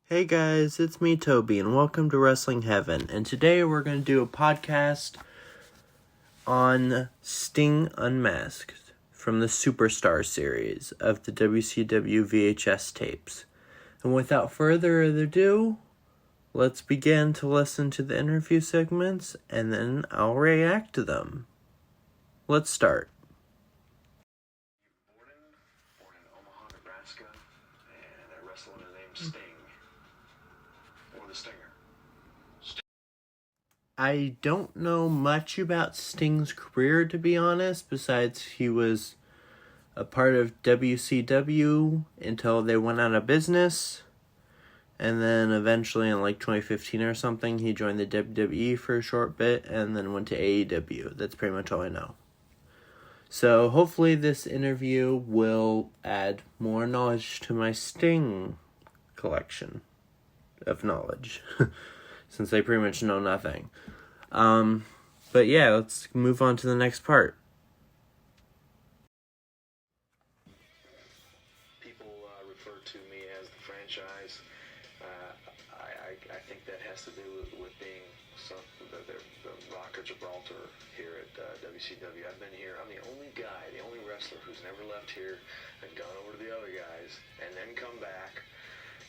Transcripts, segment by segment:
Hey guys, it's me, Toby, and welcome to Wrestling Heaven. And today we're going to do a podcast on Sting Unmasked from the Superstar series of the WCW VHS tapes. And without further ado, let's begin to listen to the interview segments, and then I'll react to them. Let's start. Born in Omaha, Nebraska, and I wrestle under the name Sting. Or the Stinger. I don't know much about Sting's career, to be honest, besides he was a part of WCW until they went out of business. And then eventually in 2015 or something, he joined the WWE for a short bit and then went to AEW. That's pretty much all I know. So hopefully this interview will add more knowledge to my Sting collection of knowledge. Since I pretty much know nothing. But yeah, let's move on to the next part. People refer to me as the franchise. I think that has to do with being the Rock of Gibraltar here at WCW. I've been here. I'm the only guy, the only wrestler who's never left here and gone over to the other guys and then come back.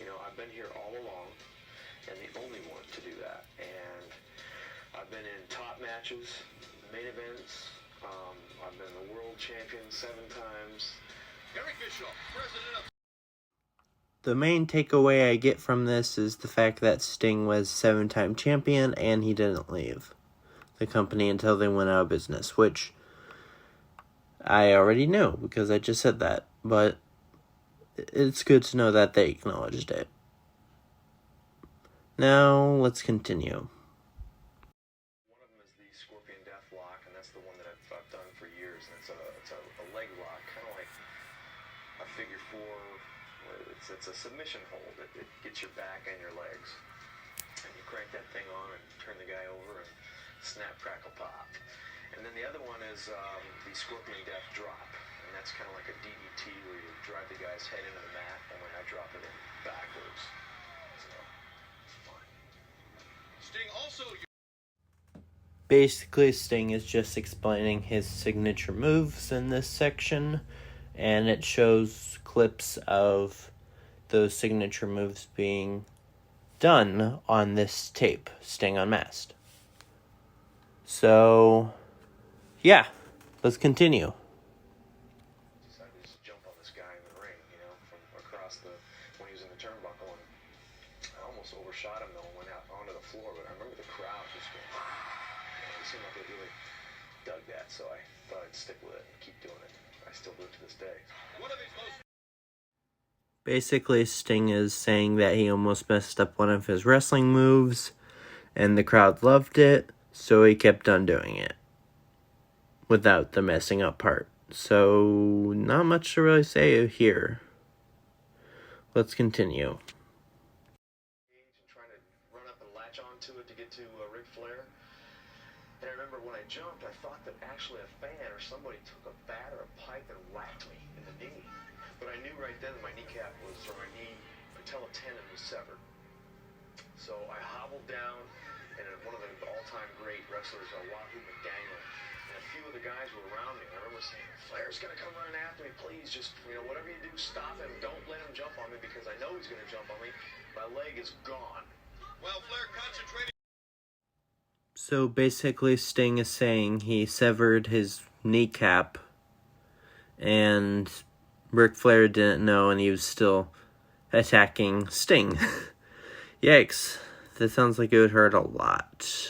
You know, I've been here all along and the only one to do that. And I've been in top matches, main events. I've been the world champion 7 times. Eric Bischoff, president of... The main takeaway I get from this is the fact that Sting was 7-time champion and he didn't leave the company until they went out of business, which I already knew because I just said that, but it's good to know that they acknowledged it. Now, let's continue. One of them is the Scorpion Death Lock, and that's the one that I've done for years. And it's a leg lock, kind of like a figure 4. It's a submission hold. It gets your back and your legs. And you crank that thing on and turn the guy over and snap, crackle, pop. And then the other one is the Scorpion Death Drop. And that's kind of like a DDT where you drive the guy's head into the mat and when I drop it in backwards. So, fun. Sting also... Basically, Sting is just explaining his signature moves in this section, and it shows clips of those signature moves being done on this tape, Sting Unmasked. So, yeah, let's continue. I just jump on this guy in the ring, you know, from across when he was in the turnbuckle, and I almost overshot him though and went out onto the floor, but I remember the crowd just going, it seemed like they really dug that, so I thought I'd stick with it and keep doing it. I still do it to this day. One of his most... Basically, Sting is saying that he almost messed up one of his wrestling moves, and the crowd loved it, so he kept on doing it without the messing up part. So, not much to really say here. Let's continue. And trying to run up and latch onto it to get to Ric Flair. And I remember when I jumped, I thought that actually a fan or somebody took a bat or a pipe and whacked me in the knee. But I knew right then my kneecap was, or my knee patella tendon was severed. So I hobbled down, and one of the all-time great wrestlers, Wahoo McDaniel, and a few of the guys were around me. And I remember saying, Flair's going to come running after me. Please, just, whatever you do, stop him. Don't let him jump on me because I know he's going to jump on me. My leg is gone. Well, Flair concentrated. So basically, Sting is saying he severed his kneecap, and Ric Flair didn't know, and he was still attacking Sting. Yikes. That sounds like it would hurt a lot.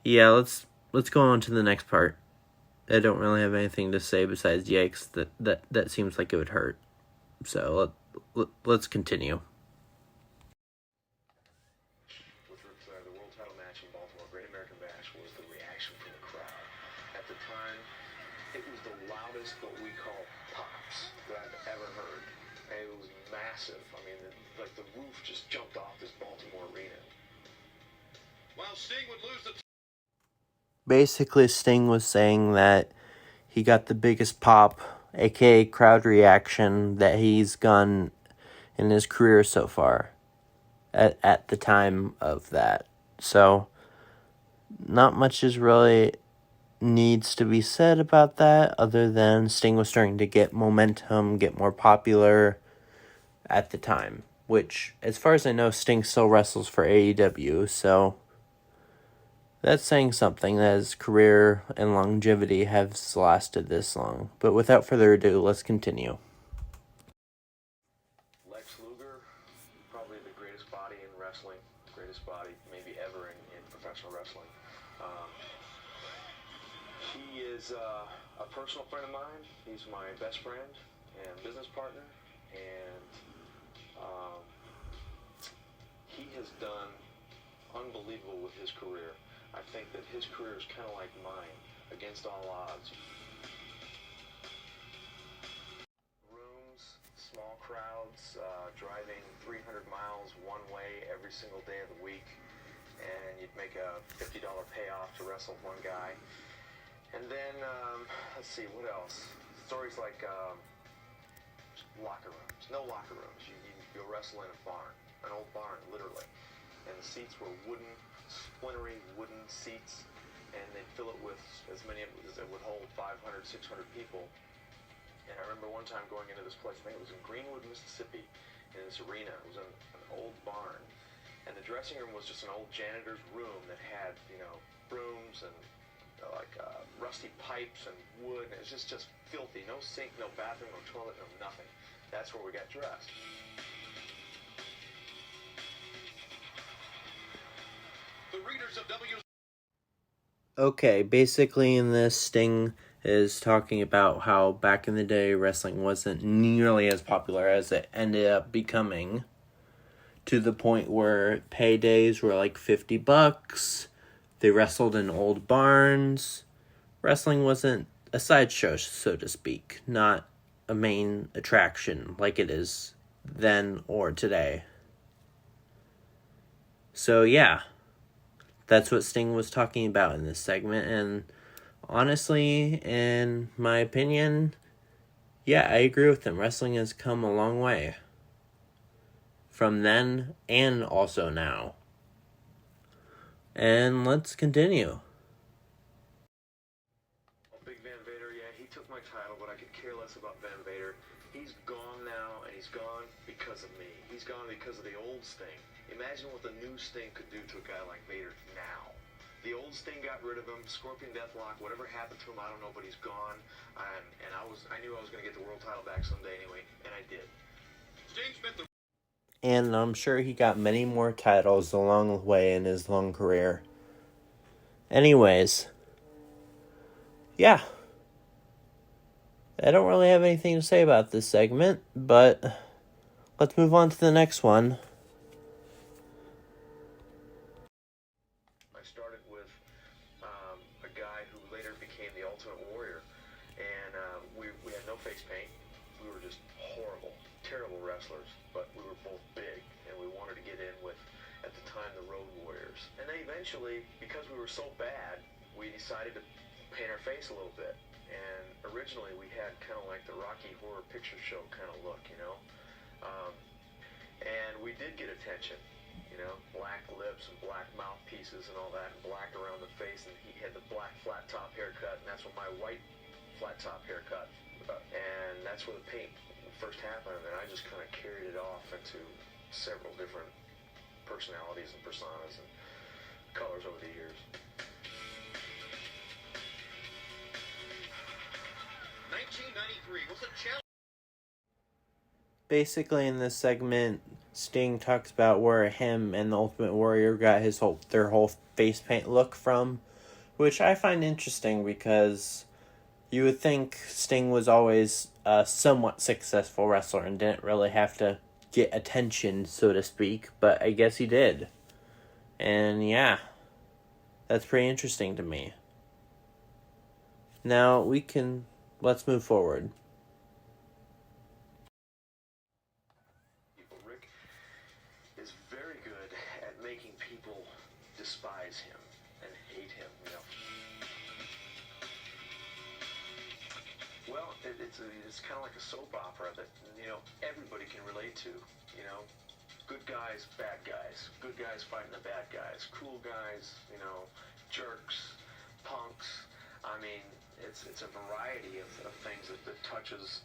Yeah, let's go on to the next part. I don't really have anything to say besides yikes. That seems like it would hurt. So let's continue. With Ric Flair, the world title match in Baltimore, Great American Bash, was the reaction from the crowd. At the time, it was the loudest what we call pops that I've ever heard. And it was massive. I mean, the roof just jumped off this Baltimore arena. While Sting would lose the... Basically, Sting was saying that he got the biggest pop aka crowd reaction, that he's gotten in his career so far at the time of that. So, not much is really needs to be said about that other than Sting was starting to get momentum, get more popular at the time. Which, as far as I know, Sting still wrestles for AEW, so that's saying something that his career and longevity has lasted this long. But without further ado, let's continue. Lex Luger, probably the greatest body in wrestling, greatest body maybe ever in professional wrestling. He is a personal friend of mine. He's my best friend and business partner, and he has done unbelievable with his career. I think that his career is kind of like mine, against all odds. Rooms, small crowds, driving 300 miles one way every single day of the week, and you'd make a $50 payoff to wrestle one guy. And then, let's see, what else? Stories like locker rooms. No locker rooms. You'll wrestle in a barn, an old barn, literally. And the seats were wooden, splintery wooden seats, and they'd fill it with as many as it would hold 500, 600 people. And I remember one time going into this place, I think it was in Greenwood, Mississippi, in this arena. It was an old barn. And the dressing room was just an old janitor's room that had, brooms and rusty pipes and wood. And it was just filthy. No sink, no bathroom, no toilet, no nothing. That's where we got dressed. The readers of Okay, basically in this, Sting is talking about how back in the day wrestling wasn't nearly as popular as it ended up becoming, to the point where paydays were like $50. They wrestled in old barns. Wrestling wasn't a sideshow, so to speak, not a main attraction like it is then or today. So yeah, that's what Sting was talking about in this segment, and honestly, in my opinion, yeah, I agree with him. Wrestling has come a long way from then and also now. And let's continue. Big Van Vader, yeah, he took my title, but I could care less about Van Vader. He's gone now, and he's gone because of me. He's gone because of the old Sting. Imagine what the new Sting could do to a guy like Vader now. The old Sting got rid of him, Scorpion Deathlock, whatever happened to him, I don't know, but he's gone. And I knew I was going to get the world title back someday anyway, and I did. Sting spent the... And I'm sure he got many more titles along the way in his long career. Anyways, yeah. I don't really have anything to say about this segment, but let's move on to the next one. I started with a guy who later became the Ultimate Warrior, and we had no face paint. We were just horrible, terrible wrestlers, but we were both big, and we wanted to get in with, at the time, the Road Warriors. And then eventually, because we were so bad, we decided to paint our face a little bit. And originally, we had kind of like the Rocky Horror Picture Show kind of look, and we did get attention. Black lips and black mouthpieces and all that, and black around the face, and he had the black flat top haircut, and that's what my white flat top haircut, and that's where the paint first happened, and I just kind of carried it off into several different personalities and personas and colors over the years. 1993 was a challenge. Basically, in this segment, Sting talks about where him and the Ultimate Warrior got their whole face paint look from, which I find interesting because you would think Sting was always a somewhat successful wrestler and didn't really have to get attention, so to speak, but I guess he did. And yeah, that's pretty interesting to me. Now, let's move forward. Rick is very good at making people despise him and hate him, Well, it's kind of like a soap opera that, everybody can relate to, good guys, bad guys, good guys fighting the bad guys, cool guys, jerks, punks. I mean, it's a variety of things that touches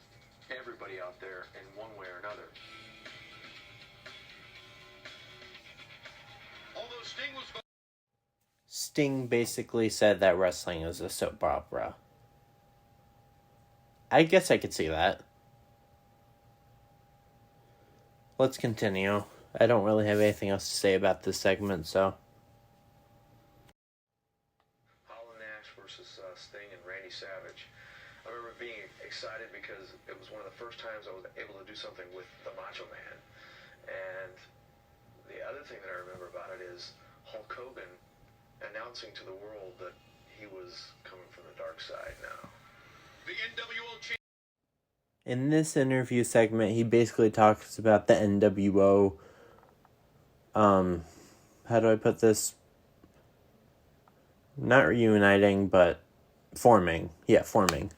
everybody out there in one way or another. Although Sting basically said that wrestling is a soap opera. I guess I could see that. Let's continue. I don't really have anything else to say about this segment, so. Nash versus Sting and Randy Savage. I remember being excited because it was one of the first times I was able to do something with the Macho Man. And the other thing that I remember about it is Hulk Hogan announcing to the world that he was coming from the dark side now. The NWO champion. In this interview segment, he basically talks about the NWO, how do I put this? Not reuniting, but forming. Yeah, forming.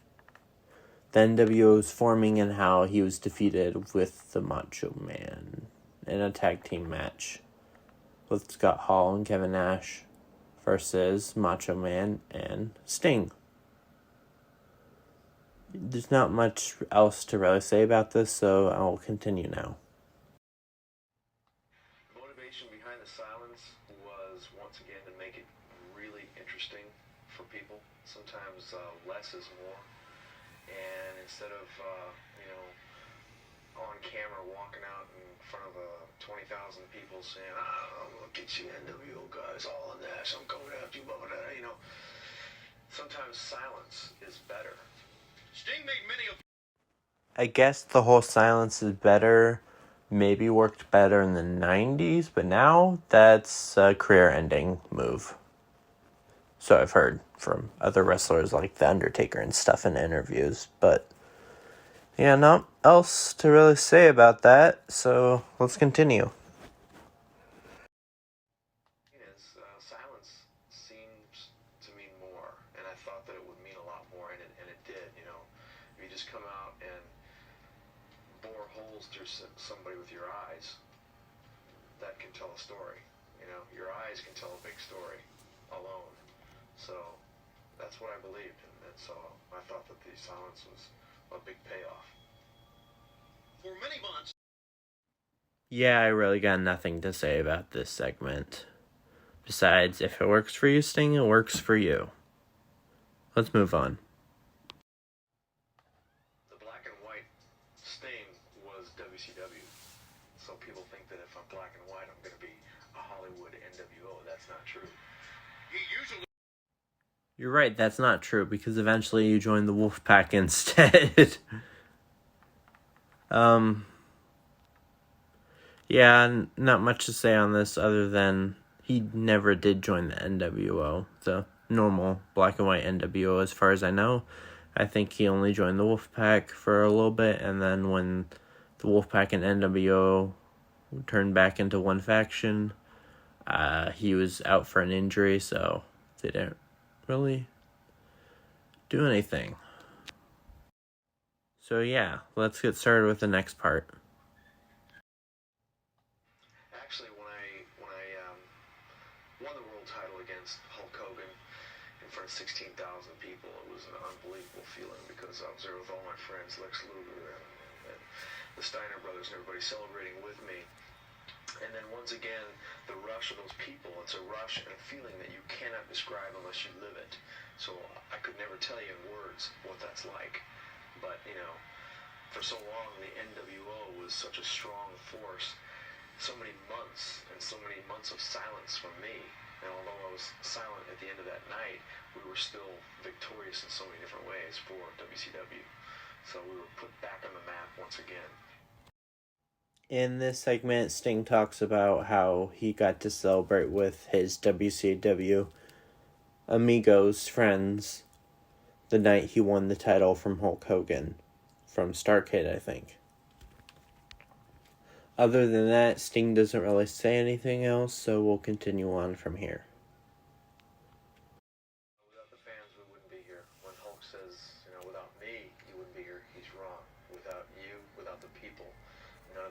The NWO's forming and how he was defeated with the Macho Man in a tag team match with Scott Hall and Kevin Nash versus Macho Man and Sting. There's not much else to really say about this, so I'll continue now. Motivation behind the silence was, once again, to make it really interesting for people. Sometimes less is more. And instead of, on camera walking out in front of 20,000 people saying, I'm going to get you NWO guys, all in this, I'm coming after you, blah, blah, blah, sometimes silence is better. Sting made many of. I guess the whole silence is better, maybe worked better in the 90s, but now that's a career-ending move. So I've heard from other wrestlers like The Undertaker and stuff in interviews, but yeah, not else to really say about that, so let's continue. Silence seems to mean more, and I thought that it would mean a lot more, and it did, If you just come out and bore holes through somebody with your eyes, that can tell a story, Your eyes can tell a big story alone. So that's what I believed, and so I thought that the silence was a big payoff. For many months. Yeah, I really got nothing to say about this segment. Besides, if it works for you, Sting, it works for you. Let's move on. The black and white Sting was WCW. So people think that if I'm black and white, I'm going to be a Hollywood NWO. That's not true. You're right, that's not true, because eventually you joined the Wolfpack instead. Yeah, not much to say on this other than he never did join the NWO, the normal black and white NWO as far as I know. I think he only joined the Wolfpack for a little bit, and then when the Wolfpack and NWO turned back into one faction, he was out for an injury, so they didn't really do anything. So yeah, let's get started with the next part. Actually, when I won the world title against Hulk Hogan in front of 16,000 people, it was an unbelievable feeling because I was there with all my friends, Lex Luger and the Steiner brothers, and everybody celebrating with me. And then once again, the rush of those people, it's a rush and a feeling that you cannot describe unless you live it. So I could never tell you in words what that's like. But, for so long, the NWO was such a strong force. So many months of silence from me. And although I was silent at the end of that night, we were still victorious in so many different ways for WCW. So we were put back on the map once again. In this segment, Sting talks about how he got to celebrate with his WCW amigos, friends, the night he won the title from Hulk Hogan, from Starrcade, I think. Other than that, Sting doesn't really say anything else, so we'll continue on from here. Without the fans, we wouldn't be here. When Hulk says, without me, you wouldn't be here,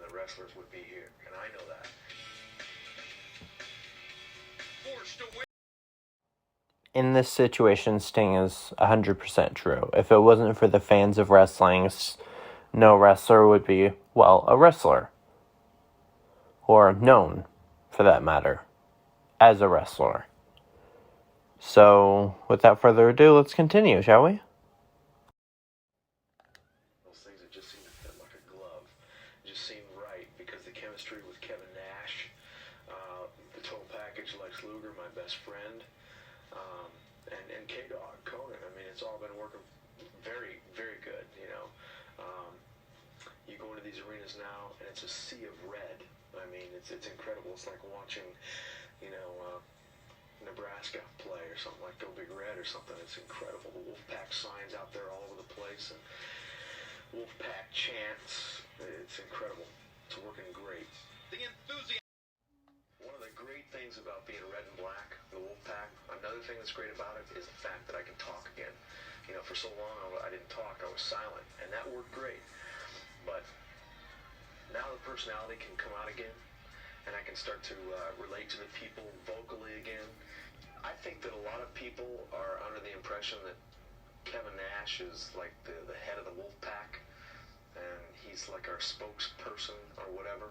the wrestlers would be here, and I know that. Forced away. In this situation, Sting is 100% true. If it wasn't for the fans of wrestling, no wrestler would be, well, a wrestler. Or known, for that matter, as a wrestler. So, without further ado, let's continue, shall we? Those things that just seem to fit like a glove. Just seemed right because the chemistry with Kevin Nash, the total package, Lex Luger, my best friend, and K-Dog, Conan. I mean, it's all been working very, very good, you know. You go into these arenas now, and it's a sea of red. I mean, it's incredible. It's like watching, you know, Nebraska play or something like Go Big Red or something. It's incredible. The Wolfpack signs out there all over the place, and Wolfpack chants. It's incredible. It's working great. The enthusiasm. One of the great things about being red and black, the Wolfpack, another thing that's great about it is the fact that I can talk again. You know, for so long I didn't talk. I was silent, and that worked great. But now the personality can come out again, and I can start to relate to the people vocally again. I think that a lot of people are under the impression that Kevin Nash is like the head of the Wolfpack, and he's like our spokesperson or whatever.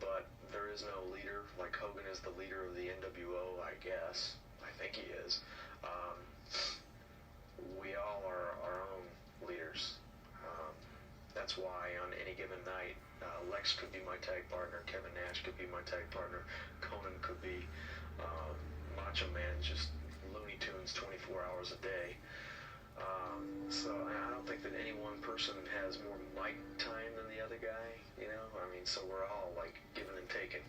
But there is no leader. Like Hogan is the leader of the NWO, I guess. I think he is. We all are our own leaders. That's why on any given night, Lex could be my tag partner, Kevin Nash could be my tag partner, Conan could be Macho Man, just Looney Tunes 24 hours a day. So I don't think that any one person has more mic time than the other guy, you know? I mean, so we're all like giving and taking.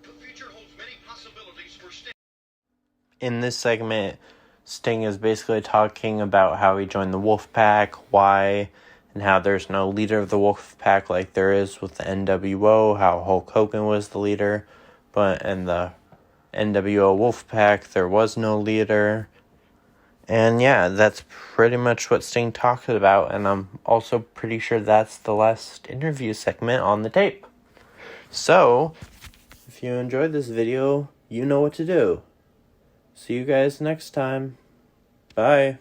The future holds many possibilities for Sting. In this segment, Sting is basically talking about how he joined the Wolfpack, why, and how there's no leader of the Wolfpack like there is with the NWO, how Hulk Hogan was the leader, but in the NWO Wolfpack, there was no leader. And yeah, that's pretty much what Sting talked about, and I'm also pretty sure that's the last interview segment on the tape. So, if you enjoyed this video, you know what to do. See you guys next time. Bye.